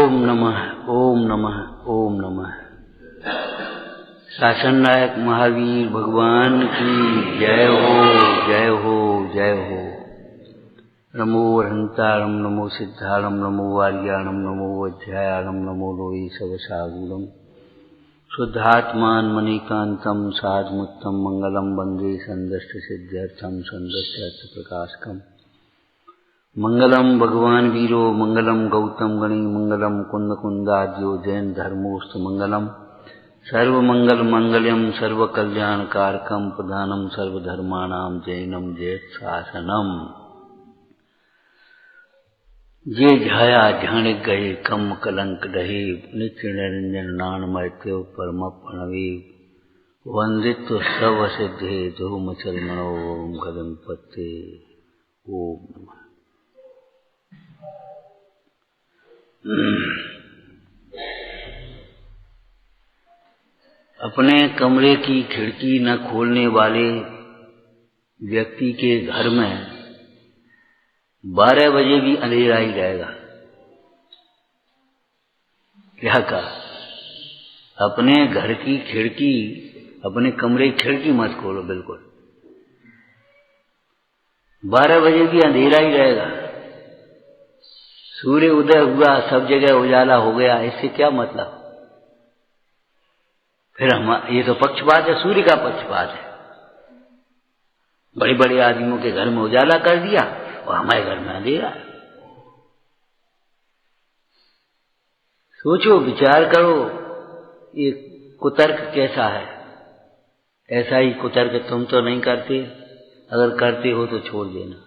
ओम नमः ओम नमः ओम नमः। शासन नायक महावीर भगवान की जय हो जय हो जय हो। नमो हंतारम नमो सिद्धारम नमो वार्याणम नमो वज्रायाणम नमो लोई सवसागूलम शुद्धात्मान मणिकांतम साधमुत्तम मंगलम वंदे संदष्ट सिद्ध्यर्थम संदष्ट प्रकाशकम। मंगलम भगवान वीरो मंगलम गौतम गणी मंगलम कुंद कुंदाद्यो जैन धर्मोस्त मंगलम सर्वमंगल मंगल्यम सर्व कल्याण कारकम प्रधानम सर्वधर्माणाम जैनम जयत शासनम। जे झाया झाणिक गए कम कलंक रहे नित्य निरंजन नान मृत्यु परम प्रणवे वंदित्व सब सिद्धे धूम चल मनो ओम कदम पत्ते ओम। अपने कमरे की खिड़की न खोलने वाले व्यक्ति के घर में 12 बजे भी अंधेरा ही रहेगा। क्या कहा? अपने घर की खिड़की, अपने कमरे की खिड़की मत खोलो बिल्कुल, 12 बजे भी अंधेरा ही रहेगा। सूर्य उदय हुआ, सब जगह उजाला हो गया, इससे क्या मतलब? फिर हम ये तो पक्षपात है, सूर्य का पक्षपात है। बड़े बड़े आदमियों के घर में उजाला कर दिया और हमारे घर में अंधेरा। सोचो, विचार करो, ये कुतर्क कैसा है। ऐसा ही कुतर्क तुम तो नहीं करते, अगर करते हो तो छोड़ देना।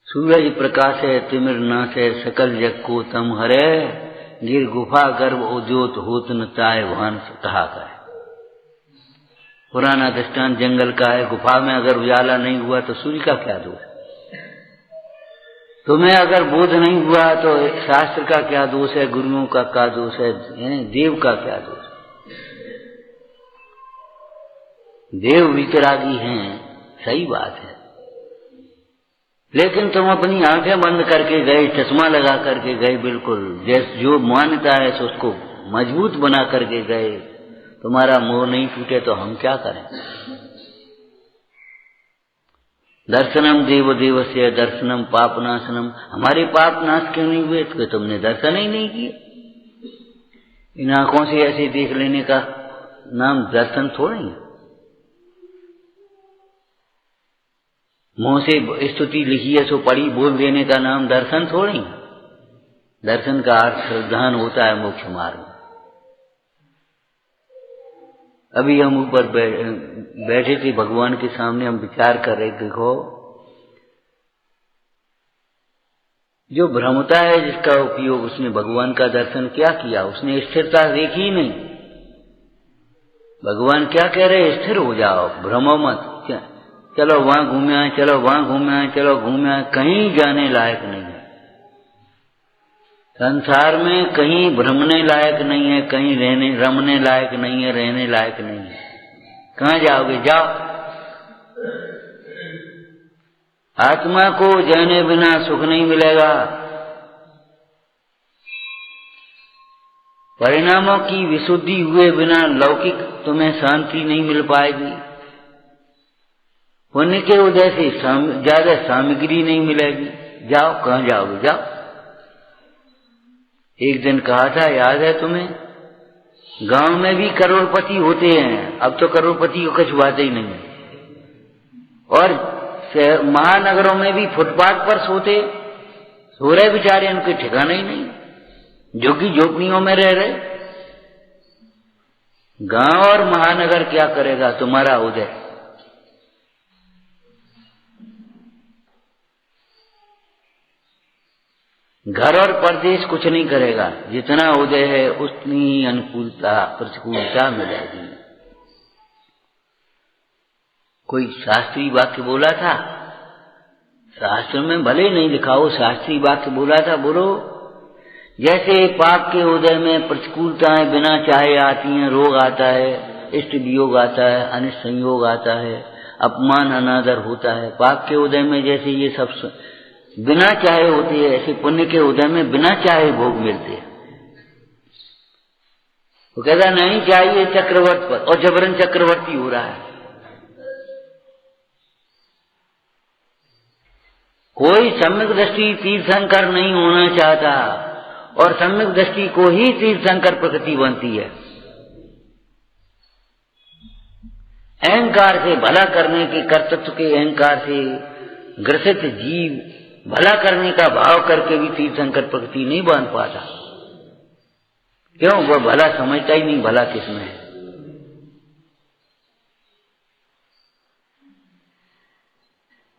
सूरज प्रकाश है तिमिर नाश है सकल जग को तम हरे गिर गुफा गर्भ उद्योत होत न ताय भान कहा का है। पुराना दृष्टांत जंगल का है। गुफा में अगर उजाला नहीं हुआ तो सूर्य का क्या दोष? तुम्हें अगर बोध नहीं हुआ तो शास्त्र का क्या दोष है, गुरुओं का क्या दोष है, देव का क्या दोष? देव वितरागी हैं, सही बात है, लेकिन तुम अपनी आंखें बंद करके गए, चश्मा लगा करके गए, बिल्कुल जैसे जो मान्यता है सो उसको मजबूत बना करके गए। तुम्हारा मोह नहीं टूटे तो हम क्या करें? दर्शनम देव देवस्य दर्शनम पापनाशनम। हमारे पाप नाश क्यों नहीं हुए? तो तुमने दर्शन ही नहीं किए। इन आंखों से ऐसे देख लेने का नाम दर्शन थोड़ा ही। मुंह से स्तुति लिखी है सो पढ़ी बोल देने का नाम दर्शन थोड़ी। दर्शन का अर्थ श्रद्धान होता है मोक्ष मार्ग। अभी हम ऊपर बैठे थे भगवान के सामने, हम विचार कर रहे, देखो जो भ्रमता है जिसका उपयोग, उसने भगवान का दर्शन क्या किया? उसने स्थिरता देखी ही नहीं। भगवान क्या कह रहे? स्थिर हो जाओ, भ्रमो मत। चलो वहां घूमे आए, चलो वहां घूमे आए, चलो घूमे आए, कहीं जाने लायक नहीं है। संसार में कहीं भ्रमने लायक नहीं है, कहीं रमने लायक नहीं है, रहने लायक नहीं है। कहाँ जाओगे? जाओ। आत्मा को जाने बिना सुख नहीं मिलेगा। परिणामों की विशुद्धि हुए बिना लौकिक तुम्हें शांति नहीं मिल पाएगी। पुण्य के उदय से ज्यादा सामग्री नहीं मिलेगी। जाओ, कहाँ जाओगे? जाओ। एक दिन कहा था, याद है तुम्हें, गांव में भी करोड़पति होते हैं। अब तो करोड़पति को कुछ बात ही नहीं है। और महानगरों में भी फुटपाथ पर सो रहे बेचारे, उनके ठिकाना ही नहीं, झुग्गी झोपड़ियों में रह रहे। गांव और महानगर क्या करेगा तुम्हारा उदय? घर और परदेश कुछ नहीं करेगा। जितना उदय है उतनी ही अनुकूलता प्रतिकूलता मिलेगी। कोई शास्त्रीय वाक्य बोला था, शास्त्र में भले नहीं लिखा हो, शास्त्रीय वाक्य बोला था, बोलो जैसे पाप के उदय में प्रतिकूलताएं बिना चाहे आती हैं, रोग आता है, इष्ट वियोग आता है, अनिष्ट संयोग आता है, अपमान अनादर होता है। पाप के उदय में जैसे ये सब बिना चाहे होते हैं, ऐसे पुण्य के उदय में बिना चाहे भोग मिलते हैं। वो कहता नहीं चाहिए चक्रवर्ती पर, और जबरन चक्रवर्ती हो रहा है। कोई सम्यक दृष्टि तीर्थंकर नहीं होना चाहता, और सम्यक दृष्टि को ही तीर्थंकर प्रकृति बनती है। अहंकार से भला करने के, कर्तृत्व के अहंकार से ग्रसित जीव भला करने का भाव करके भी तीर्थंकर प्रकृति नहीं बांध पाता। क्यों? वह भला समझता ही नहीं, भला किसमें है।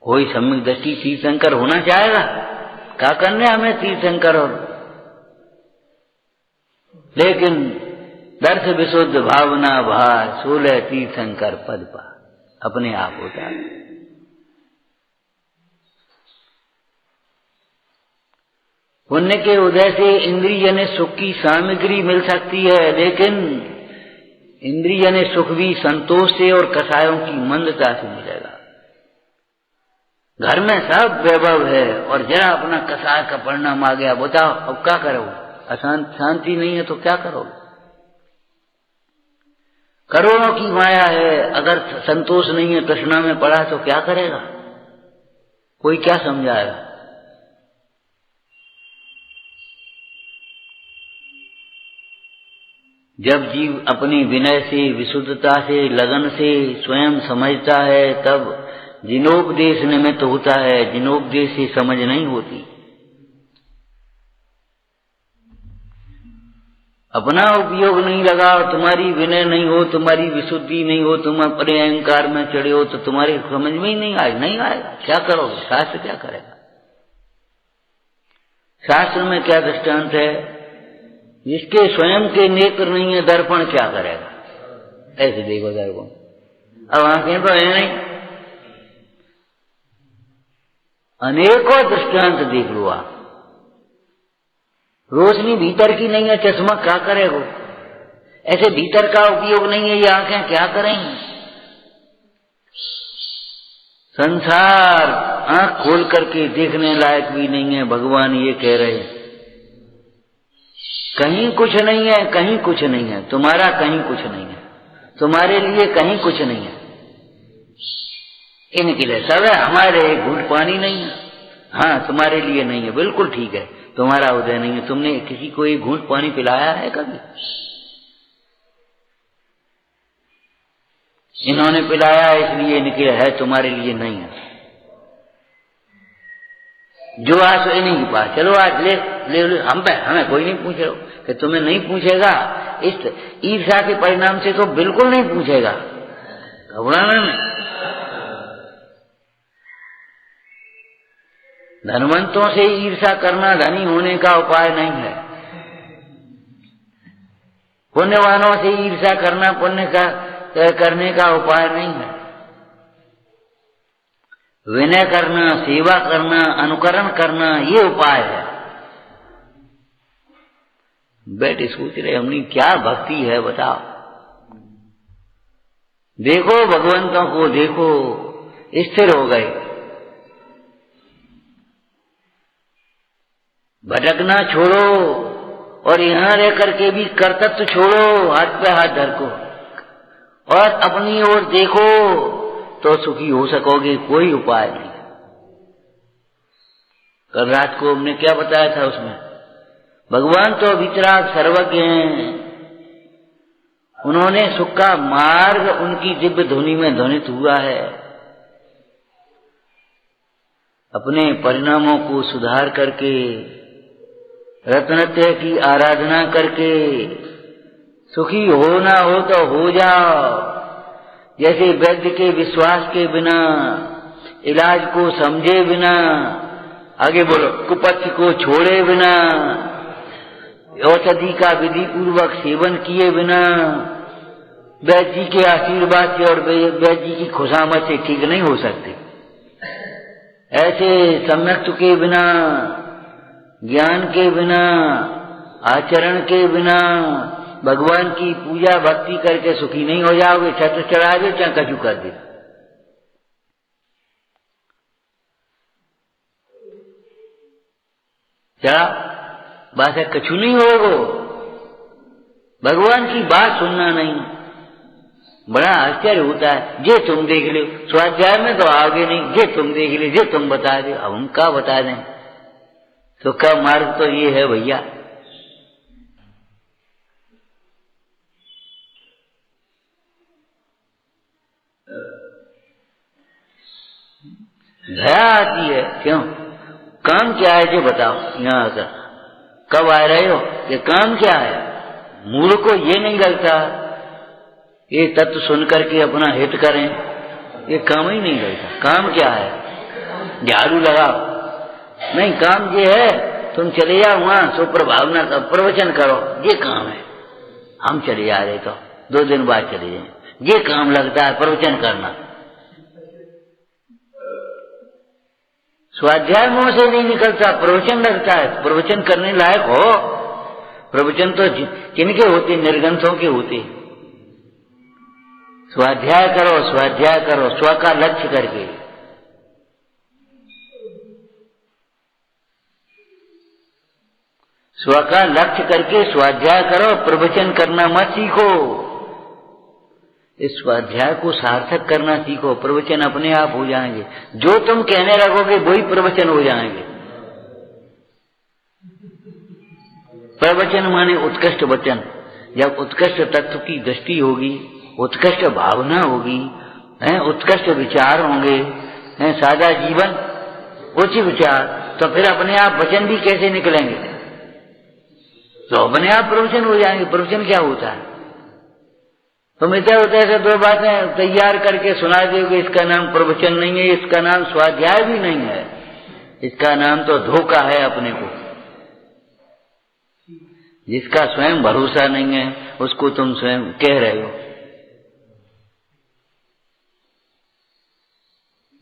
कोई सम्यक दृष्टि तीर्थंकर होना चाहेगा, क्या करने हमें तीर्थंकर, और लेकिन दर्श विशुद्ध भावना भार 16 तीर्थंकर पद पा, अपने आप होता है। पुण्य के उदय से इंद्रिय ने सुख की सामग्री मिल सकती है, लेकिन इंद्रिय ने सुख भी संतोष से और कसायों की मंदता से मिलेगा। घर में सब वैभव है और जरा अपना कसाय का परिणाम आ गया, बताओ अब क्या करोगे? शांति नहीं है तो क्या करोगे? करोड़ों की माया है, अगर संतोष नहीं है, तृष्णा में पड़ा तो क्या करेगा? कोई क्या समझाएगा? जब जीव अपनी विनय से, विशुद्धता से, लगन से स्वयं समझता है, तब जिनोपदेश निमित्त होता है, जिनोपदेश से समझ नहीं होती। अपना उपयोग नहीं लगा, तुम्हारी विनय नहीं हो, तुम्हारी विशुद्धि नहीं हो, तुम अपने अहंकार में चढ़े हो, तो तुम्हारी समझ में ही नहीं आएगा। क्या करोगे? शास्त्र क्या करेगा? शास्त्र में क्या दृष्टांत है? जिसके स्वयं के नेत्र नहीं है, दर्पण क्या करेगा? ऐसे देखो दर्पण, अब आंखें तो है नहीं। अनेकों दृष्टांत देख लो आप। रोशनी भीतर की नहीं है, चश्मा क्या करेगा? ऐसे भीतर का उपयोग नहीं है, ये आंखें क्या करेंगी? संसार आंख खोल करके देखने लायक भी नहीं है, भगवान ये कह रहे हैं। कहीं कुछ नहीं है, कहीं कुछ नहीं है, तुम्हारा कहीं कुछ नहीं है, तुम्हारे लिए कहीं कुछ नहीं है, इनके लिए सब है, हमारे एक घूंट पानी नहीं है। हाँ, तुम्हारे लिए नहीं है, बिल्कुल ठीक है, तुम्हारा उदय नहीं है। तुमने किसी को एक घूंट पानी पिलाया है कभी? इन्होंने पिलाया इसलिए इनके है, तुम्हारे लिए नहीं है। जो आज इन्हीं के पास, चलो आज ले ले, ले हमें कोई नहीं पूछ रहा कि तुम्हें नहीं पूछेगा। इस ईर्ष्या के परिणाम से तो बिल्कुल नहीं पूछेगा, घबराना नहीं। धनवंतों से ईर्ष्या करना धनी होने का उपाय नहीं है। पुण्यवानों से ईर्ष्या करना पुण्य का करने का उपाय नहीं है। विनय करना, सेवा करना, अनुकरण करना, ये उपाय है। बेटे सोच रहे हमने क्या भक्ति है, बताओ। देखो भगवंतों को, देखो स्थिर हो गए। भटकना छोड़ो और यहां रह करके भी कर्तव्य छोड़ो, हाथ पे हाथ धर को, और अपनी ओर देखो तो सुखी हो सकोगे। कोई उपाय नहीं। कल रात को हमने क्या बताया था उसमें? भगवान तो वितराग सर्वज्ञ हैं, उन्होंने सुख का मार्ग उनकी दिव्य ध्वनि में ध्वनित हुआ है। अपने परिणामों को सुधार करके, रत्नत्रय की आराधना करके सुखी होना हो तो हो जाओ। जैसे वैद्य के विश्वास के बिना, इलाज को समझे बिना, आगे बोलो, कुपथ्य को छोड़े बिना, औषधि का विधि पूर्वक सेवन किए बिना, वैद्य जी के आशीर्वाद से और वैद्य जी की खुशामद से ठीक नहीं हो सकते। ऐसे सम्यक्त्व के बिना, ज्ञान के बिना, आचरण के बिना भगवान की पूजा भक्ति करके सुखी नहीं हो जाओगे। छत्र चढ़ा दे चाहे कछु कर दे। क्या बात है, कछु नहीं होगो। भगवान की बात सुनना नहीं, बड़ा आश्चर्य होता है। जे तुम देख लो, स्वाध्याय में तो आगे नहीं, जे तुम देख लो, जे तुम बता दो। अब हम क्या बता दें? तो का मार्ग तो ये है भैया। दया आती है। क्यों? काम क्या है जो बताओ यहाँ आकर, कब आ रहे हो, ये काम क्या है? मूल को ये नहीं लगता ये तत्व सुनकर के अपना हित करें, ये काम ही नहीं लगता। काम क्या है? झाड़ू लगाओ नहीं, काम ये है तुम चले जाओ वहां सुप्रभावना का प्रवचन करो, ये काम है। हम चले जा रहे तो 2 दिन बाद चले जाए, ये काम लगता है प्रवचन करना। स्वाध्याय मुंह से नहीं निकलता, प्रवचन लगता है। प्रवचन करने लायक हो। प्रवचन तो किनके होते? निर्ग्रंथों के होते। स्वाध्याय करो, स्वाध्याय करो, स्व का लक्ष्य करके। स्व का लक्ष्य करके स्वाध्याय करो, प्रवचन करना मत सीखो। इस स्वाध्याय को सार्थक करना सीखो, प्रवचन अपने आप हो जाएंगे। जो तुम कहने लगोगे वही प्रवचन हो जाएंगे। प्रवचन माने उत्कृष्ट वचन। जब उत्कृष्ट तत्व की दृष्टि होगी, उत्कृष्ट भावना होगी, उत्कृष्ट विचार होंगे, सादा जीवन, उच्च विचार, तो फिर अपने आप वचन भी कैसे निकलेंगे? तो अपने आप प्रवचन हो जाएंगे। प्रवचन क्या होता है? तुम इधर उधर से 2 बातें तैयार करके सुना दोगे, इसका नाम प्रवचन नहीं है, इसका नाम स्वाध्याय भी नहीं है, इसका नाम तो धोखा है अपने को। जिसका स्वयं भरोसा नहीं है उसको तुम स्वयं कह रहे हो,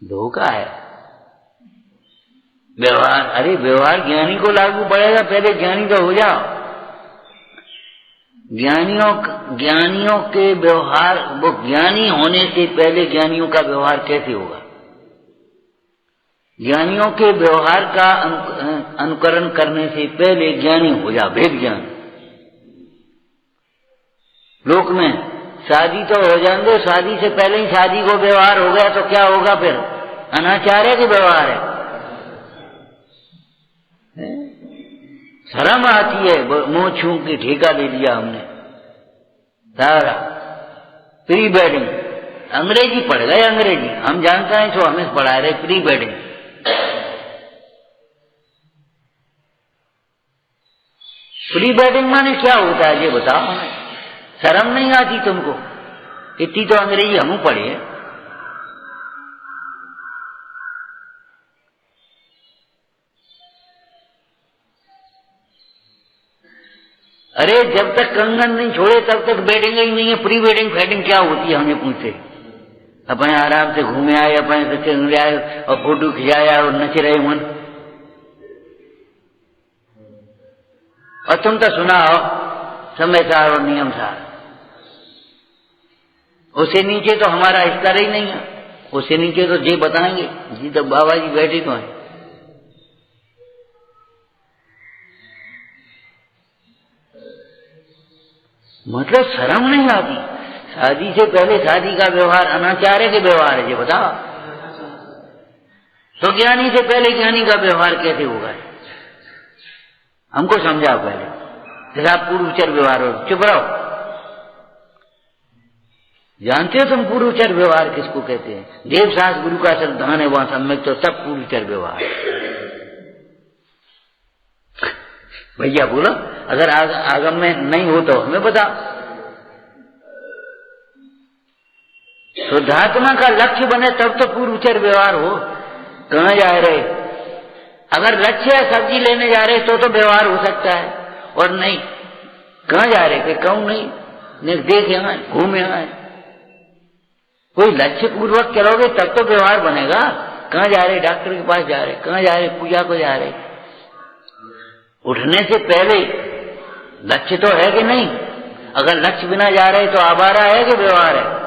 धोखा है। व्यवहार, अरे व्यवहार ज्ञानी को लागू पड़ेगा, पहले ज्ञानी तो हो जाओ। ज्ञानियों के व्यवहार, वो ज्ञानी होने से पहले ज्ञानियों का व्यवहार कैसे होगा? ज्ञानियों के व्यवहार का अनुकरण करने से पहले ज्ञानी हो जा, भेद ज्ञान। लोक में शादी तो हो जाने दो, शादी से पहले ही शादी को व्यवहार हो गया तो क्या होगा फिर? अनाचार है कि व्यवहार है? शर्म आती है, मुंह छू के ठेका ले लिया हमने सारा। प्री वेडिंग, अंग्रेजी पढ़ गए, अंग्रेजी हम जानते हैं, जो हमें पढ़ा रहे प्री वेडिंग। प्री वेडिंग माने क्या होता है ये बताओ हमें। शर्म नहीं आती तुमको? इतनी तो अंग्रेजी हम पढ़े हैं। अरे जब तक कंगन नहीं छोड़े तब तक वेडिंग ही नहीं है। प्री वेडिंग फेडिंग क्या होती है हमें पूछे। अपने आराम से घूमे आए, अपने से आए और फोटो खिंचाया और नच रहे मन। और तुम तो सुनाओ समय सार और नियम सार। उससे नीचे तो हमारा स्तर ही नहीं है। उससे नीचे तो जे बताएंगे जी, तो बाबा जी बैठे तो हैं। मतलब शर्म नहीं आती? शादी से पहले शादी का व्यवहार अनाचार्य के व्यवहार है, ये बताओ। तो ज्ञानी से पहले ज्ञानी का व्यवहार कैसे होगा? हमको समझाओ पहले। जैसा पूर्वचर व्यवहार हो, चुप रहो। जानते हो तुम पूर्वचर व्यवहार किसको कहते हैं? देव शास्त्र गुरु का संतान है, वहां सम्यक तो सब पूर्वचर व्यवहार। भैया बोलो, अगर आगम में नहीं हो तो हमें बताओ। शुद्धात्मा का लक्ष्य बने तब तो पूर्वचर व्यवहार हो। कहाँ जा रहे? अगर लक्ष्य है सब्जी लेने जा रहे तो व्यवहार हो सकता है, और नहीं कहाँ जा रहे कि कहूं नहीं, देख आए, घूमे आए। कोई लक्ष्य पूर्वक चलोगे तब तो व्यवहार बनेगा। कहाँ जा रहे? डॉक्टर के पास जा रहे। कहाँ जा रहे? पूजा को जा रहे। उठने से पहले लक्ष्य तो है कि नहीं? अगर लक्ष्य बिना जा रहे तो आवारा है कि व्यवहार है?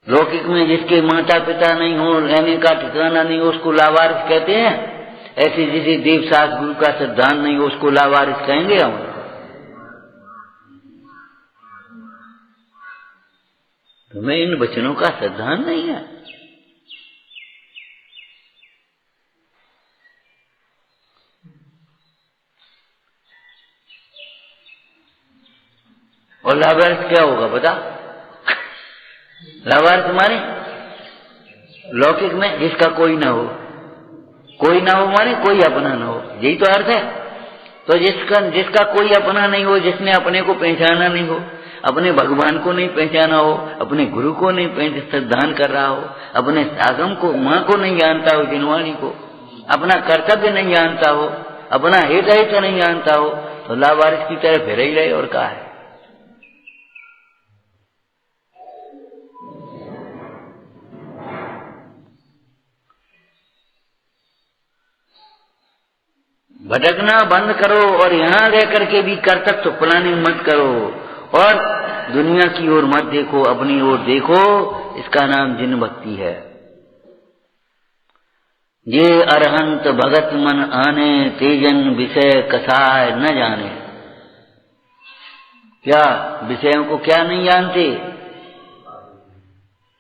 लौकिक में जिसके माता पिता नहीं हो, रहने का ठिकाना नहीं हो, उसको लावारिस कहते हैं। ऐसे जिसे देव शास्त्र गुरु का सिद्धांत नहीं हो, उसको लावारिस कहेंगे हम? तुम्हें इन वचनों का सिद्धांत नहीं है। और लावारिस क्या होगा बता? लावारिस माने लौकिक में जिसका कोई ना हो, कोई ना हो माने कोई अपना ना हो, यही तो अर्थ है। तो जिसका कोई अपना नहीं हो, जिसने अपने को पहचाना नहीं हो, अपने भगवान को नहीं पहचाना हो, अपने गुरु को नहीं सिद्धांत कर रहा हो, अपने आगम को, माँ को नहीं जानता हो, जिनवाणी को, अपना कर्तव्य नहीं जानता हो, अपना हित हित नहीं जानता हो, तो लावारिस की तरह फिर ही रहे और कहा है। भटकना बंद करो और यहां रह करके भी कर्तव्य प्लानिंग मत करो और दुनिया की ओर मत देखो, अपनी ओर देखो। इसका नाम जिन भक्ति है। ये अरहंत भगत मन आने, तेजन विषय कसाय न जाने। क्या विषयों को क्या नहीं जानते?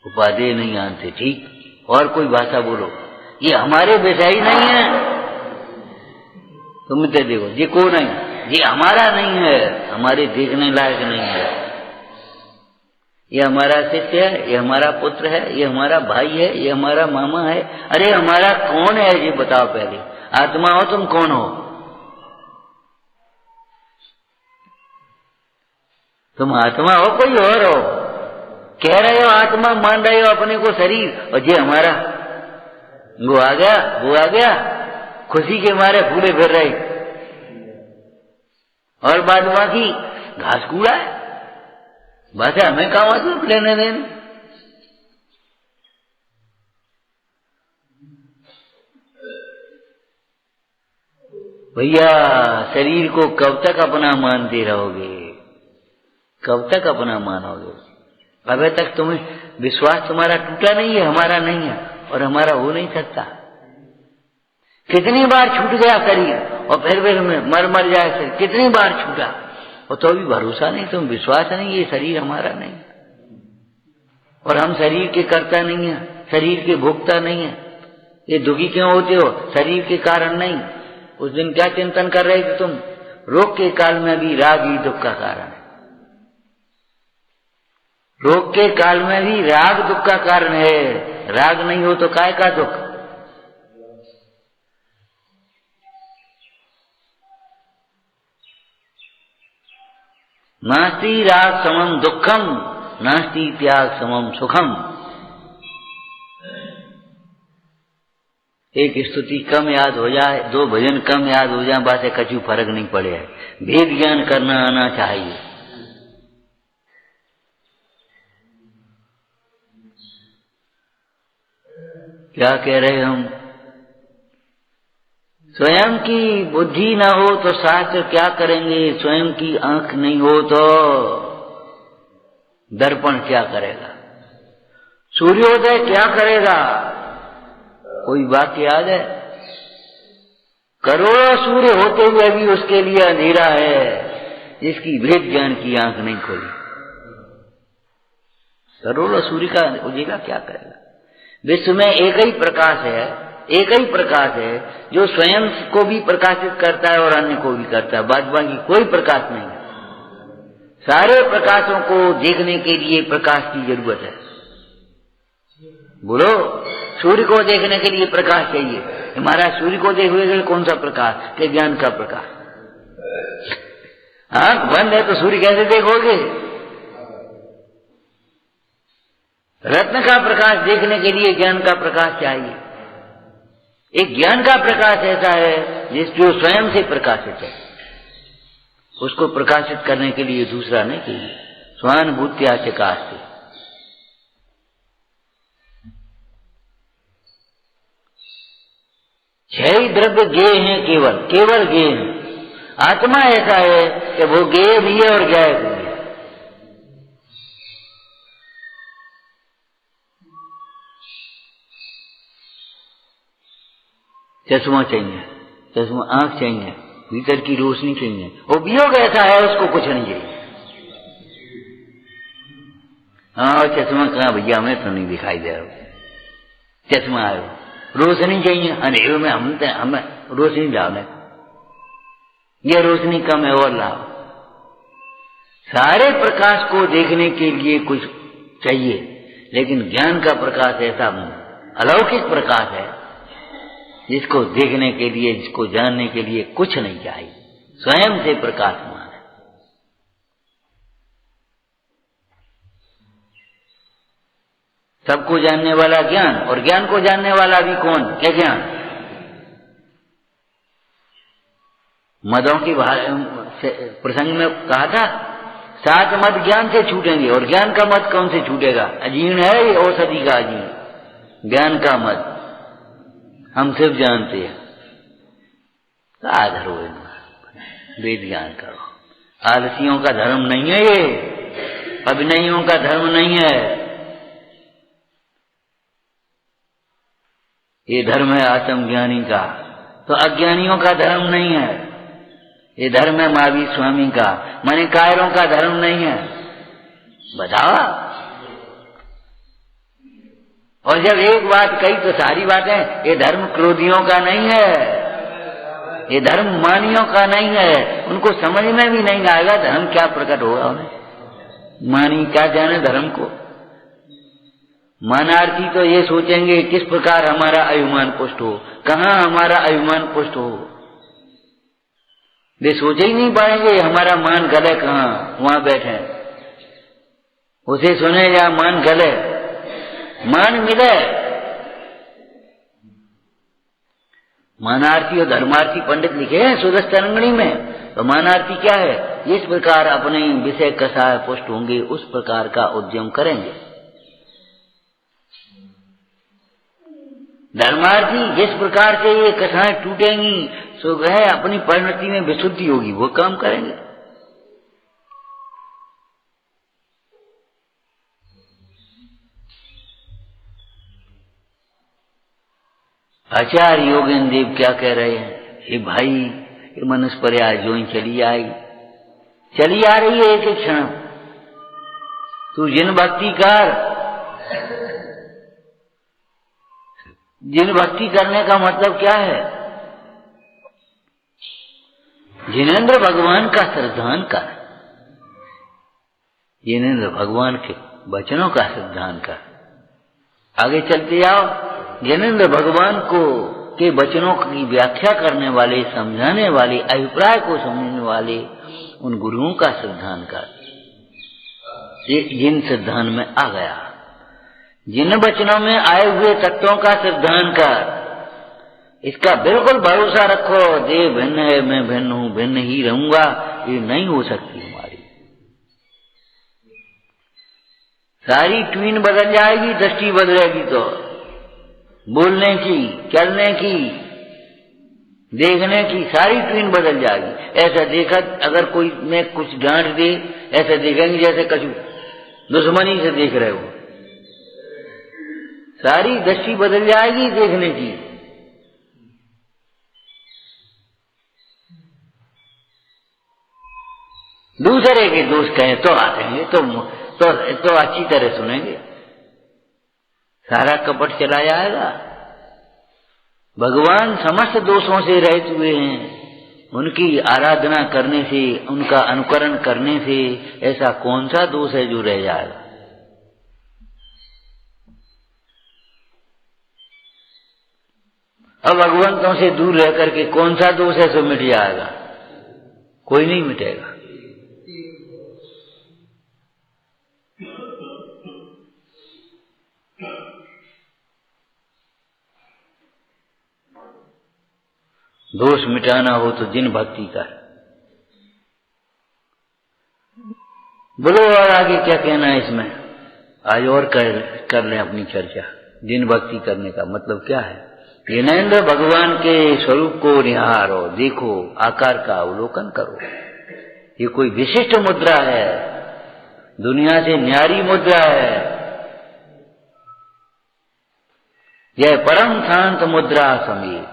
उपादेय नहीं जानते। ठीक, और कोई भाषा बोलो, ये हमारे विषय ही नहीं है। तुम देखो, ये को नहीं, ये हमारा नहीं है, हमारे देखने लायक नहीं है। ये हमारा शिष्य है, ये हमारा पुत्र है, ये हमारा भाई है, ये हमारा मामा है। अरे हमारा कौन है ये बताओ पहले। आत्मा हो तुम, कौन हो तुम? आत्मा हो कोई और हो? कह रहे हो आत्मा, मान रहे हो अपने को शरीर, और ये हमारा वो आ गया, वो आ गया, खुशी के मारे फूले फिर रहे, और बाद बाकी घास कूड़ा है। बस हमें कहा मतलब लेने देने। भैया शरीर को कब तक अपना मानते रहोगे? कब तक अपना मानोगे? अभी तक तुम्हें विश्वास तुम्हारा टूटा नहीं है, हमारा नहीं है और हमारा हो नहीं सकता। कितनी बार छूट गया शरीर और फिर मर जाए शरीर, कितनी बार छूटा और तो भी भरोसा नहीं, तुम विश्वास नहीं, ये शरीर हमारा नहीं और हम शरीर के कर्ता नहीं है, शरीर के भोक्ता नहीं है। ये दुखी क्यों होते हो? शरीर के कारण नहीं। उस दिन क्या चिंतन कर रहे थे तुम? रोग के काल में भी राग ही दुख का कारण है। रोग के काल में भी राग दुख का कारण है। राग नहीं हो तो काय का दुख? नास्ति राग समम दुखम, नास्ति त्याग समम सुखम। एक स्तुति कम याद हो जाए, दो भजन कम याद हो जाए, बात है कछु फर्क नहीं पड़े है। भेद ज्ञान करना आना चाहिए। क्या कह रहे हम? स्वयं की बुद्धि ना हो तो शास्त्र क्या करेंगे? स्वयं की आंख नहीं हो तो दर्पण क्या करेगा? सूर्योदय क्या करेगा? कोई वाक्य याद है? करोड़ों सूर्य होते हुए भी उसके लिए अंधेरा है, जिसकी भेद ज्ञान की आंख नहीं खोली। करोड़ों सूर्य का उजिला क्या करेगा? विश्व में एक ही प्रकाश है, एक ही प्रकाश है जो स्वयं को भी प्रकाशित करता है और अन्य को भी करता है। बाद बाकी कोई प्रकाश नहीं है। सारे प्रकाशों को देखने के लिए प्रकाश की जरूरत है। बोलो, सूर्य को देखने के लिए प्रकाश चाहिए। हमारा सूर्य को देखने कौन सा प्रकाश? के ज्ञान का प्रकाश। आंख बंद है तो सूर्य कैसे देखोगे? रत्न का प्रकाश देखने के लिए ज्ञान का प्रकाश चाहिए। एक ज्ञान का प्रकाश ऐसा है जो स्वयं से प्रकाशित है, उसको प्रकाशित करने के लिए दूसरा नहीं चाहिए। स्वानुभूत्या प्रकाश से छह ही द्रव्य ज्ञेय हैं, केवल केवल ज्ञेय हैं। आत्मा ऐसा है कि वो ज्ञेय भी है और ज्ञाय भी है। चश्मा चाहिए, चश्मा आंख चाहिए, भीतर की रोशनी चाहिए। वो वियोग ऐसा है उसको कुछ नहीं चाहिए। हाँ चश्मा कहाँ भैया, हमें तो नहीं दिखाई दे रहा, चश्मा आयो, रोशनी चाहिए, अंधेरे में हमें रोशनी डालने, ये रोशनी कम है और लाओ। सारे प्रकाश को देखने के लिए कुछ चाहिए, लेकिन ज्ञान का प्रकाश ऐसा अलौकिक प्रकाश है जिसको देखने के लिए, जिसको जानने के लिए कुछ नहीं चाहिए, स्वयं से प्रकाशमान है। सबको जानने वाला ज्ञान, और ज्ञान को जानने वाला भी कौन? क्या ज्ञान? मदों की प्रसंग में कहा था 7 मद ज्ञान से छूटेंगे, और ज्ञान का मद कौन से छूटेगा? अजीर्ण है ये औषधि का अजीर्ण, ज्ञान का मद हम सिर्फ जानते हैं। धरो वेद ज्ञान करो, आलसियों का धर्म नहीं है ये, अभिनयों का धर्म नहीं है, ये धर्म है आत्मज्ञानी का। तो अज्ञानियों का धर्म नहीं है, ये धर्म है महावीर स्वामी का, माने कायरों का धर्म नहीं है। बताओ, और जब एक बात कही तो सारी बातें, ये धर्म क्रोधियों का नहीं है, ये धर्म मानियों का नहीं है। उनको समझ में भी नहीं आएगा धर्म क्या प्रकट होगा उन्हें। मानी क्या जाने धर्म को। मानार्थी तो ये सोचेंगे किस प्रकार हमारा अभिमान पुष्ट हो, कहाँ हमारा अभिमान पुष्ट हो। वे सोचे ही नहीं पाएंगे हमारा मान गले कहाँ, वहां बैठे उसे सुने या मान गले, मान मिले। मानार्थी और धर्मार्थी पंडित लिखे हैं सुदर्श तरंगिणी में। तो मानार्थी क्या है? जिस प्रकार अपने विषय कसाय पुष्ट होंगे उस प्रकार का उद्यम करेंगे। धर्मार्थी जिस प्रकार से ये कसाएं टूटेंगी सो वह अपनी परिणति में विशुद्धि होगी, वो काम करेंगे। आचार्य योगेंद्र देव क्या कह रहे हैं? ये भाई ये मनुष्य पर्याय जो ही चली आ रही है एक क्षण। तू जिन भक्ति करने का मतलब क्या है? जिनेंद्र भगवान का श्रद्धान कर, जिनेंद्र भगवान के वचनों का श्रद्धान कर। आगे चलते जाओ, जिनेंद्र भगवान को के वचनों की व्याख्या करने वाले, समझाने वाले, अभिप्राय को समझने वाले उन गुरुओं का श्रद्धान कर। जिन श्रद्धान में आ गया, जिन वचनों में आए हुए तत्वों का श्रद्धान कर। इसका बिल्कुल भरोसा रखो, देह भिन्न है, मैं भिन्न हूं, भिन्न ही रहूंगा, ये नहीं हो सकती हमारी। सारी ट्वीन बदल जाएगी, दृष्टि बदलेगी तो बोलने की, चलने की, देखने की सारी ट्वीन बदल जाएगी। ऐसा देखा अगर कोई में कुछ डांट दे, ऐसा देखेंगे जैसे कछु दुश्मनी से देख रहे हो। सारी दृष्टि बदल जाएगी देखने की। दूसरे के दोष कहें तो आतेंगे तो अच्छी तरह सुनेंगे, सारा कपट चला जाएगा। भगवान समस्त दोषों से रहित हुए हैं। उनकी आराधना करने से, उनका अनुकरण करने से ऐसा कौन सा दोष है जो रह जाएगा? अब भगवंतों से दूर रह करके कौन सा दोष है सो मिट जाएगा? कोई नहीं मिटेगा। दोष मिटाना हो तो जिन भक्ति कर। बोलो और आगे क्या कहना है इसमें? आज और कर लें अपनी चर्चा। जिन भक्ति करने का मतलब क्या है? जिनेंद्र भगवान के स्वरूप को निहारो, देखो, आकार का अवलोकन करो। ये कोई विशिष्ट मुद्रा है, दुनिया से न्यारी मुद्रा है। यह परम शांत मुद्रा समीप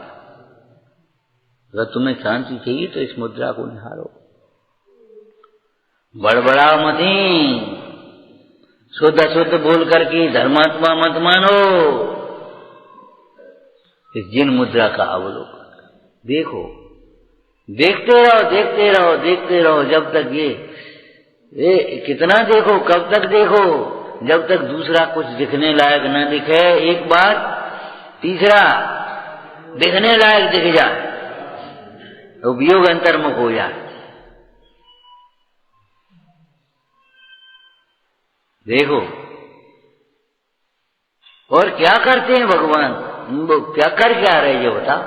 अगर तुम्हें शांति चाहिए तो इस मुद्रा को निहारो। बड़बड़ाओ मती, शुद्ध शुद्ध बोल करके धर्मात्मा मत मानो। इस जिन मुद्रा का अवलोकन देखो, देखते रहो देखते रहो देखते रहो, जब तक ये कितना देखो, कब तक देखो, जब तक दूसरा कुछ दिखने लायक न दिखे एक बार, तीसरा दिखने लायक दिख जाए तो वियोग अंतर्मुख हो जाए। देखो और क्या करते हैं भगवान, वो क्या कर क्या रहे ये बता।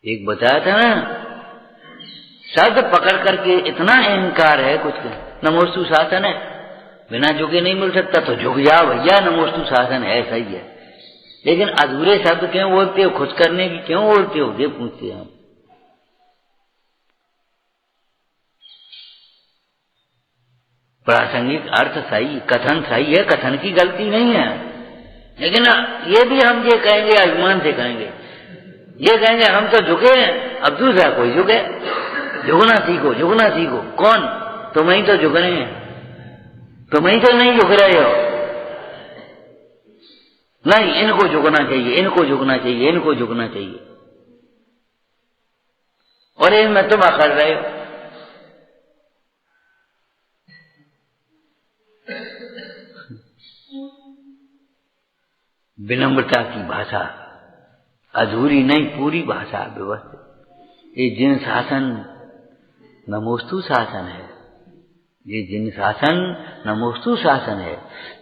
एक बताया था ना, शब्द पकड़ करके इतना अहंकार है कुछ। नमोस्तु शासन है, बिना झुके नहीं मिल सकता, तो झुक जाओ भैया, नमोस्तु शासन है, सही है। लेकिन अधूरे शब्द क्यों बोलते हो, खुश करने की क्यों बोलते हो, ये पूछते हैं हम। प्रासंगिक अर्थ सही, कथन सही है, कथन की गलती नहीं है, लेकिन ये भी हम ये कहेंगे, अभिमान से कहेंगे, ये कहेंगे हम तो झुके हैं, अब दूसरा कोई झुके। झुकना सीखो, झुकना सीखो। कौन? तुम ही तो झुक रहे हैं, तुम ही तो नहीं झुक रहे हो। नहीं, इनको झुकना चाहिए, इनको झुकना चाहिए, इनको झुकना चाहिए, और इनमें तुम अकड़ रहे हो। विनम्रता की भाषा, अधूरी नहीं पूरी भाषा व्यवस्थित। ये जिन शासन नमोस्तु शासन है, ये जिन शासन नमोस्तु शासन है।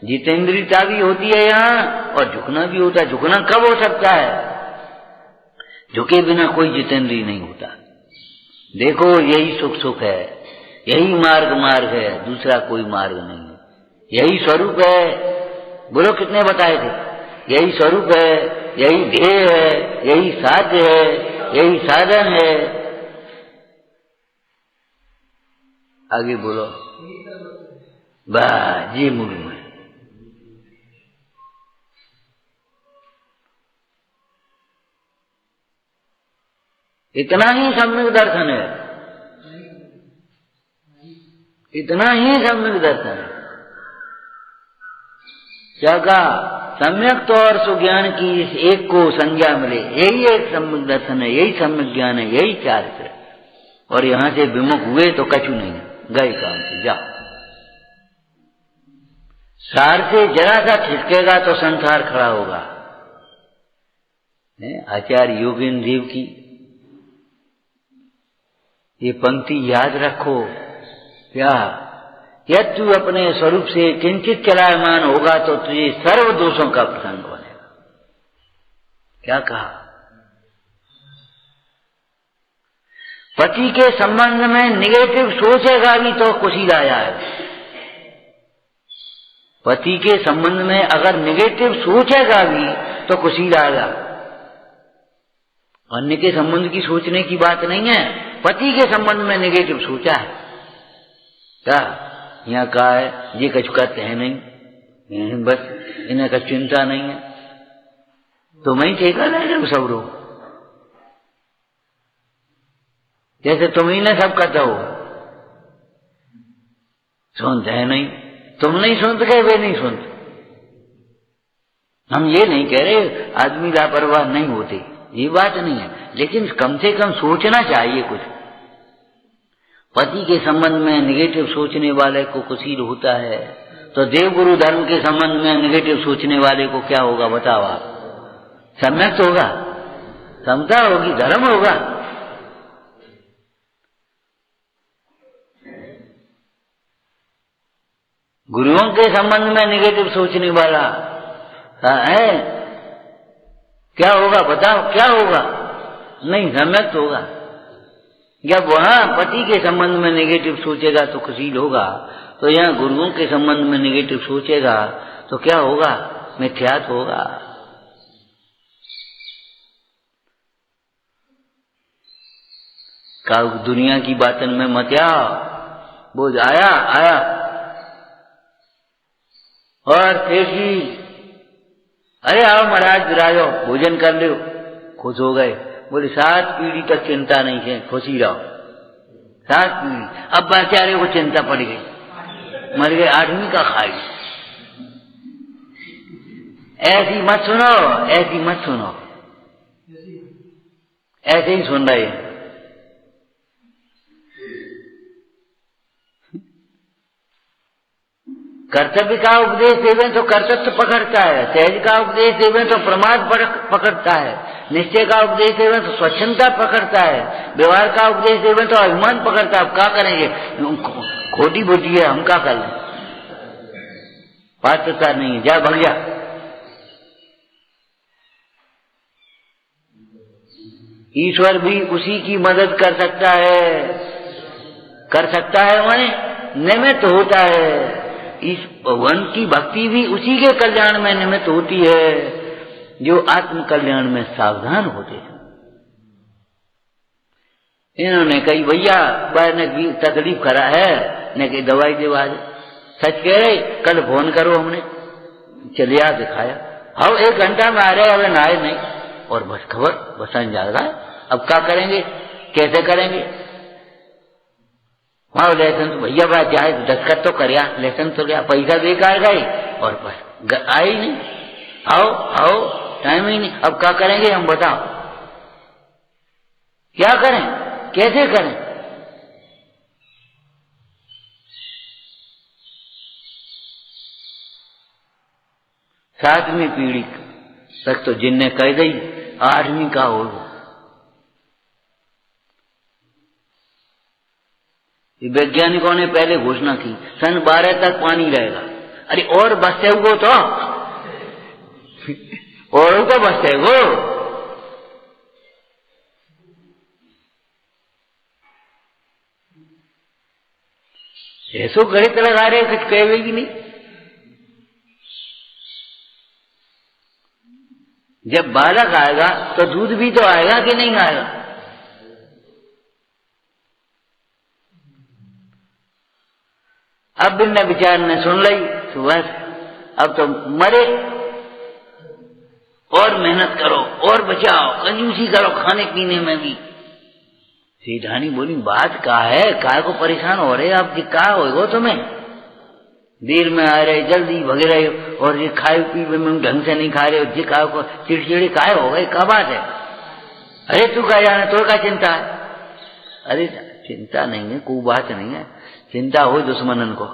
जितेंद्रियता भी होती है यहाँ, और झुकना भी होता है। झुकना कब हो सकता है? झुके बिना कोई जितेंद्रिय नहीं होता। देखो यही सुख सुख है, यही मार्ग मार्ग है, दूसरा कोई मार्ग नहीं है। यही स्वरूप है। बोलो कितने बताए थे? यही स्वरूप है, यही ध्येय है, यही साध्य है, यही साधन है। आगे बोलो। बस ये मूल में इतना ही सम्यक दर्शन है, इतना ही सम्यक दर्शन है। क्या कहा? सम्यक तो और सुज्ञान की इस एक को संज्ञा मिले, यही एक सम्यक दर्शन है, यही सम्यक ज्ञान है, यही चारित्र है। और यहां से विमुख हुए तो कछु नहीं है, गए काम से, जाओ। सार से जरा सा छिटकेगा तो संसार खड़ा होगा। आचार्य योगेंद्र देव की ये पंक्ति याद रखो। क्या? यदि तू अपने स्वरूप से किंचित चलायमान होगा तो तुझे सर्व दोषों का प्रसंग बनेगा। क्या कहा? पति के संबंध में निगेटिव सोचेगा भी तो कुशीला जाएगा। पति के संबंध में अगर निगेटिव सोचेगा भी तो कुशीला आएगा। अन्य के संबंध की सोचने की बात नहीं है, पति के संबंध में निगेटिव सोचा है। क्या यहाँ कहा है? ये कुछ करते हैं नहीं, बस इन्हें का चिंता नहीं है, तो मैं ही ठेका ले सब लोग, जैसे तुम ही ने सब करता हो। सुनते हैं नहीं, तुम नहीं सुनते क्या? वे नहीं सुनते। हम ये नहीं कह रहे आदमी लापरवाह नहीं होते, ये बात नहीं है, लेकिन कम से कम सोचना चाहिए कुछ। पति के संबंध में निगेटिव सोचने वाले को कुशील होता है, तो देवगुरु धर्म के संबंध में निगेटिव सोचने वाले को क्या होगा बताओ आप? सम्यक होगा, समता होगी, धर्म होगा। गुरुओं के संबंध में निगेटिव सोचने वाला है, क्या होगा बताओ? क्या होगा? नहीं, सम्यक होगा। जब वहां पति के संबंध में नेगेटिव सोचेगा तो कुशील होगा, तो यहाँ गुरुओं के संबंध में नेगेटिव सोचेगा तो क्या होगा? मिथ्यात्व होगा। का दुनिया की बातन में मत आओ, बोझ आया आया, और सेठ जी, अरे आओ महाराज विराजो, भोजन कर लो। खुश हो गए, बोले 7 पीढ़ी तक चिंता नहीं है, खुशी रहो। 7 पीढ़ी, अब बेचारे को चिंता पड़ गई, मर गए, 8वीं का खाई। ऐसी मत सुनो, ऐसी मत सुनो, ऐसे ही सुन रहे हैं। कर्तव्य का उपदेश देवे तो कर्तव्य पकड़ता है, सहज का उपदेश देवे तो प्रमाद पकड़ता है, निश्चय का उपदेश देवे तो स्वच्छंदता पकड़ता है, व्यवहार का उपदेश देवे तो अभिमान पकड़ता है। अब क्या करेंगे, खोटी बुद्धि है, हम क्या कर लें, पात्रता नहीं है, जा भग जा। ईश्वर भी उसी की मदद कर सकता है माने निमित्त होता है। इस भगवान की भक्ति भी उसी के कल्याण में निमित्त होती है जो आत्म कल्याण में सावधान होते हैं। इन्होंने कही भैया ने की तकलीफ करा है, ने कही दवाई दिवा दे। सच कह रहे, कल फोन करो, हमने चलिया दिखाया, हाँ 1 घंटा में आ रहे, अबे नहाए नहीं, और बस खबर बसन जा रहा है। अब क्या करेंगे, कैसे करेंगे? वहां लेसन तो भैया बात जाए, दस्तखत तो कर, लेसन तो गया, पैसा बेकार गए, और बस आए ही नहीं, आओ टाइम ही नहीं। अब क्या करेंगे हम, बताओ क्या करें, कैसे करें? सातवीं पीढ़ी तक तो जिनने कह दी, 8वीं का हो। वैज्ञानिकों ने पहले घोषणा की सन 12 तक पानी रहेगा। अरे और बसते वो तो और तो बसते वो, ऐसो गणित लगा रहे, कुछ कहेगी नहीं। जब बालक आएगा तो दूध भी तो आएगा कि नहीं आएगा? अब बिना विचार ने सुन ली तो बस, अब तो मरे, और मेहनत करो और बचाओ, कंजूसी करो खाने पीने में भी। सीधानी बोली बात का है, काय को परेशान हो रहे आप जी, क्या हो तुम्हें, देर में आ रहे, जल्दी भगे रहे, और ये खाए पी में ढंग से नहीं खा रहे हो जी, काय को चिड़चिड़ी काय हो गए, क्या बात है? अरे तू क्या जाने, तो क्या चिंता है? अरे चिंता नहीं है, कोई बात नहीं है, चिंता हो दुश्मनन को,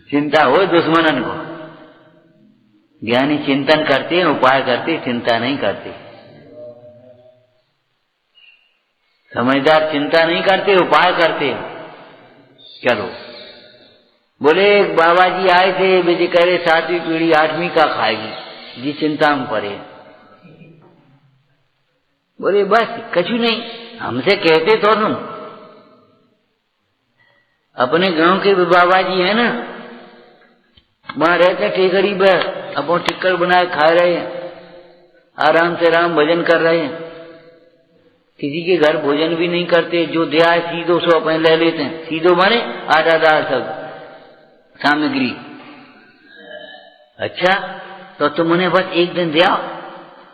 चिंता हो दुश्मनन को। ज्ञानी चिंतन करते हैं, उपाय करते, चिंता नहीं करते। समझदार चिंता नहीं करते, उपाय करते। चलो बोले एक बाबा जी आए थे, बेचे कह रहे 7वीं पीढ़ी 8वीं का खाएगी जी, चिंता में पड़े। बोले बस कछु नहीं, हमसे कहते तो तुम, अपने गांव के बाबा जी है ना, वहां रहते टेकरी पर, अपन टिक्कर बनाए खा रहे हैं, आराम से राम भजन कर रहे हैं, किसी के घर भोजन भी नहीं करते, जो दिया है सीधो सो अपने ले लेते हैं। सीधो माने आधा दाल सब सामग्री। अच्छा तो तुम उन्हें बस एक दिन दिया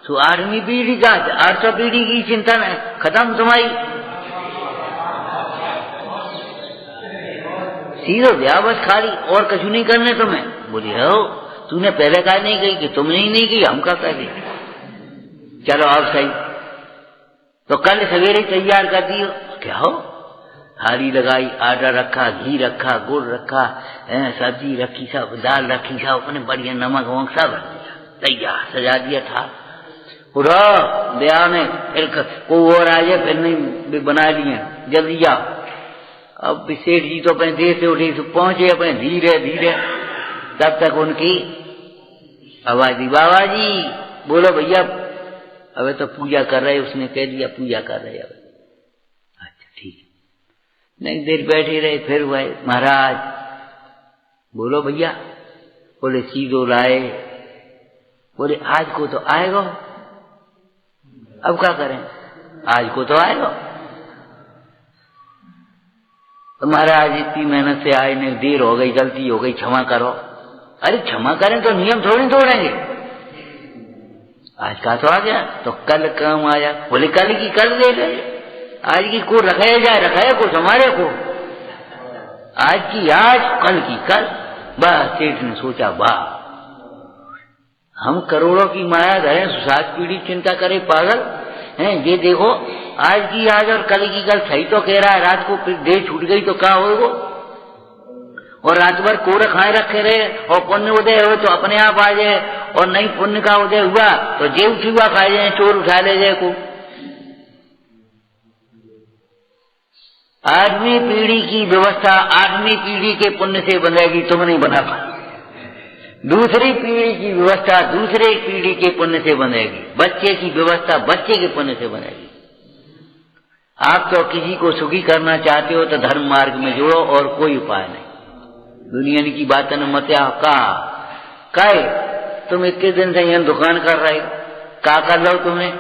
तो 8वीं पीढ़ी का 800 पीढ़ी की चिंता में खत्म तुम्हारी, सीधो दिया बस खाली, और कुछ नहीं करने तुम्हें। बोली हो तूने पहले कहा नहीं कही कि तुमने ही नहीं की, हम क्या कह, चलो अब सही, तो कल सवेरे तैयार कर दियो। क्या हो, थाली लगाई, आटा रखा, घी रखा, गुड़ रखा, सब्जी रखी, सब दाल रखी, सब अपने बढ़िया नमक वमक सब रख दिया, तैयार सजा दिया था पूरा। ब्याह में फिर को और आ जाए, फिर नहीं बना लिए, जल्दी जाओ। अब सेठ जी तो अपने देर से उठे तो पहुंचे अपने धीरे धीरे, तब तक उनकी आवाज दी, बाबा जी बोलो भैया, अबे तो पूजा कर रहे, उसने कह दिया पूजा कर रहे। अब अच्छा ठीक, नहीं देर बैठे रहे, फिर हुए महाराज बोलो भैया, बोले सीधो लाए, बोले आज को तो आएगा, अब क्या करें, आज को तो आएगा। तो महाराज इतनी मेहनत से आए ने, देर हो गई, गलती हो गई, क्षमा करो। अरे क्षमा करें तो नियम थोड़ी तोड़ेंगे। आज का तो आ गया तो कल काम आया, बोले कल की कल दे गए, आज की को रखाया जाए, रखाया को हमारे को, आज की आज, कल की कल। बस सेठ ने सोचा वाह, हम करोड़ों की माया धरे, 7 पीढ़ी चिंता करे पागल हैं। ये देखो आज की आज और कल की कल, सही तो कह रहा है। रात को फिर देर छूट गई तो क्या होगा, और रात भर कोर खाए रखे रहे, और पुण्य उदय हो तो अपने आप आ जाए, और नहीं पुण्य का उदय हुआ तो जेब छुआ खाए जाए, चोर उठा ले जाए को। आठवीं पीढ़ी की व्यवस्था 8वीं पीढ़ी के पुण्य से बनेगी, तुम नहीं बना पा। दूसरी पीढ़ी की व्यवस्था दूसरे पीढ़ी के पुण्य से बनेगी, बच्चे की व्यवस्था बच्चे के पुण्य से बनेगी। आप तो किसी को सुखी करना चाहते हो तो धर्म मार्ग में जोड़ो, और कोई उपाय नहीं। दुनिया की बात न मत का तुम इतने दिन से यहाँ दुकान कर रहे हो, क्या कर लो तुम्हें।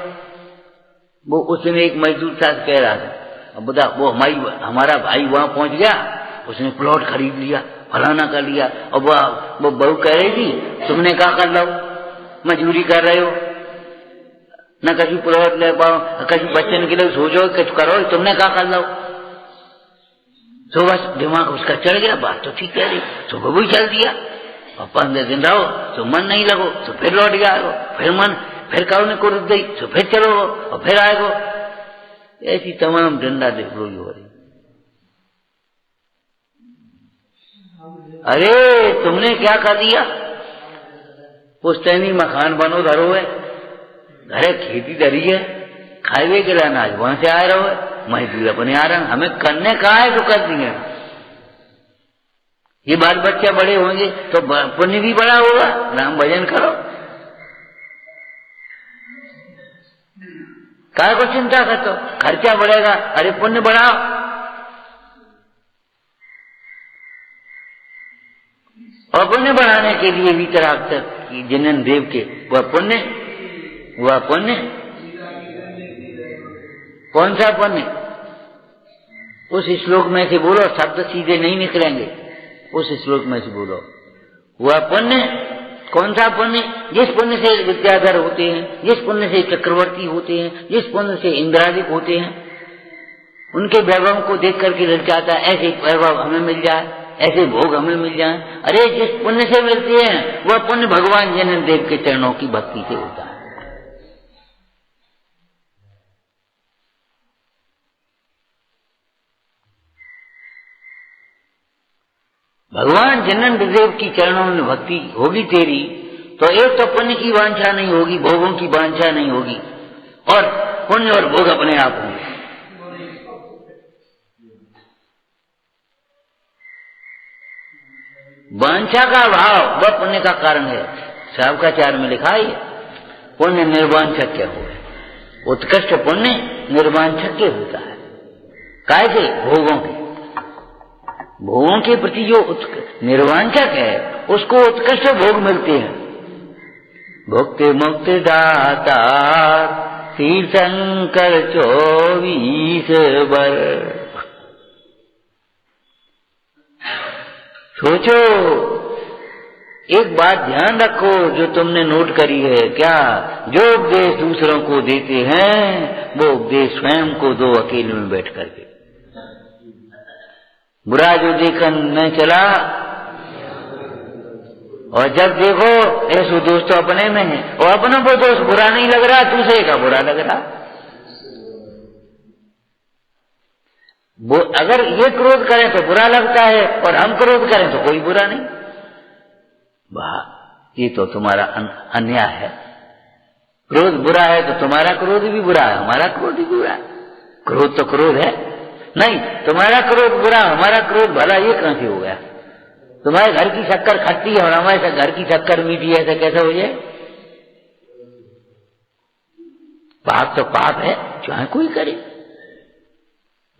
वो उस दिन एक मजदूर साथ कह रहा था, अब बता वो हमारा भाई वहां पहुंच गया, उसने प्लॉट खरीद लिया, फलाना कर लिया। और वो बहू कह रही थी तुमने क्या कर लो, मजदूरी कर रहे हो, न कभी प्लॉट ले पाओ, कभी बच्चन के लिए सोचो, कुछ करो, तुमने क्या कर लो। तो बस दिमाग उसका चढ़ गया, बात तो ठीक कह रही, तो वो भी चल दिया। और 15 दिन रहो तो मन नहीं लगो, तो फिर लौट गया, फिर मन, फिर कहो ने को रुक गई, तो फिर चलो और फिर आएगो। ऐसी तमाम डंडा देखोगी हो रही। अरे तुमने क्या कर दिया, पुश्तैनी मकान बनो धरो है, घरे खेती धरी है, खाए के लिए अनाज वहां से आ रहो है, मजदूर अपने आ रहा, हमें करने कहा है तो कर दिए। ये बाल बच्चे बड़े होंगे तो पुण्य भी बड़ा होगा, नाम भजन करो, काय को चिंता करते हो, खर्चा बढ़ेगा, अरे पुण्य बढ़ाओ। और पुण्य बढ़ाने के लिए भी तरह तक जनन देव के वह पुण्य कौन सा पुण्य, उस श्लोक में से बोलो, शब्द सीधे नहीं निकलेंगे, उस श्लोक में से बोलो। वह पुण्य कौन सा पुण्य, जिस पुण्य से विद्याधर होते हैं, जिस पुण्य से चक्रवर्ती होते हैं, जिस पुण्य से इंद्रादिक होते हैं, उनके वैभव को देख करके लग जाता है ऐसे वैभव हमें मिल जाए, ऐसे भोग हमें मिल जाए। अरे जिस पुण्य से मिलते हैं वह पुण्य भगवान जनन देव के चरणों की भक्ति से होता है। भगवान जनन देव की चरणों में भक्ति होगी तेरी तो एक तो पुण्य की वांछा नहीं होगी, भोगों की वांछा नहीं होगी, और पुण्य और भोग अपने आप होंगे। वांछा का भाव वह पुण्य का कारण है। शावकाचार्य में लिखा है पुण्य निर्वांछक्य हो, उत्कृष्ट पुण्य निर्वांछक्य होता है। कैसे, भोगों के प्रति जो निर्वांछक है उसको उत्कृष्ट भोग मिलते हैं। भुक्ति मुक्ति दातार तीर्थंकर 24 बर। सोचो, एक बात ध्यान रखो जो तुमने नोट करी है, क्या जो उपदेश दूसरों को देते हैं वो उपदेश स्वयं को दो अकेले में बैठ करके। बुरा जो देखा न चला, और जब देखो ऐसो दोस्त तो अपने में है, और अपनों को दोस्त बुरा नहीं लग रहा, दूसरे का बुरा लग रहा। वो अगर ये क्रोध करें तो बुरा लगता है, और हम क्रोध करें तो कोई बुरा नहीं। वाह, ये तो तुम्हारा अन्याय है। क्रोध बुरा है तो तुम्हारा क्रोध भी बुरा है, हमारा क्रोध भी बुरा है। क्रोध तो क्रोध है नहीं, तुम्हारा क्रोध बुरा, हमारा क्रोध भला, ये कहां से हो गया? तुम्हारे घर की शक्कर खट्टी है और हमारे घर की शक्कर मीठी है, ऐसा कैसे हो जाए? पाप तो पाप है, चाहे कोई करे।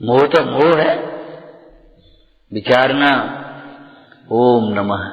मोह तो मोह है, विचारना। ओम नमः।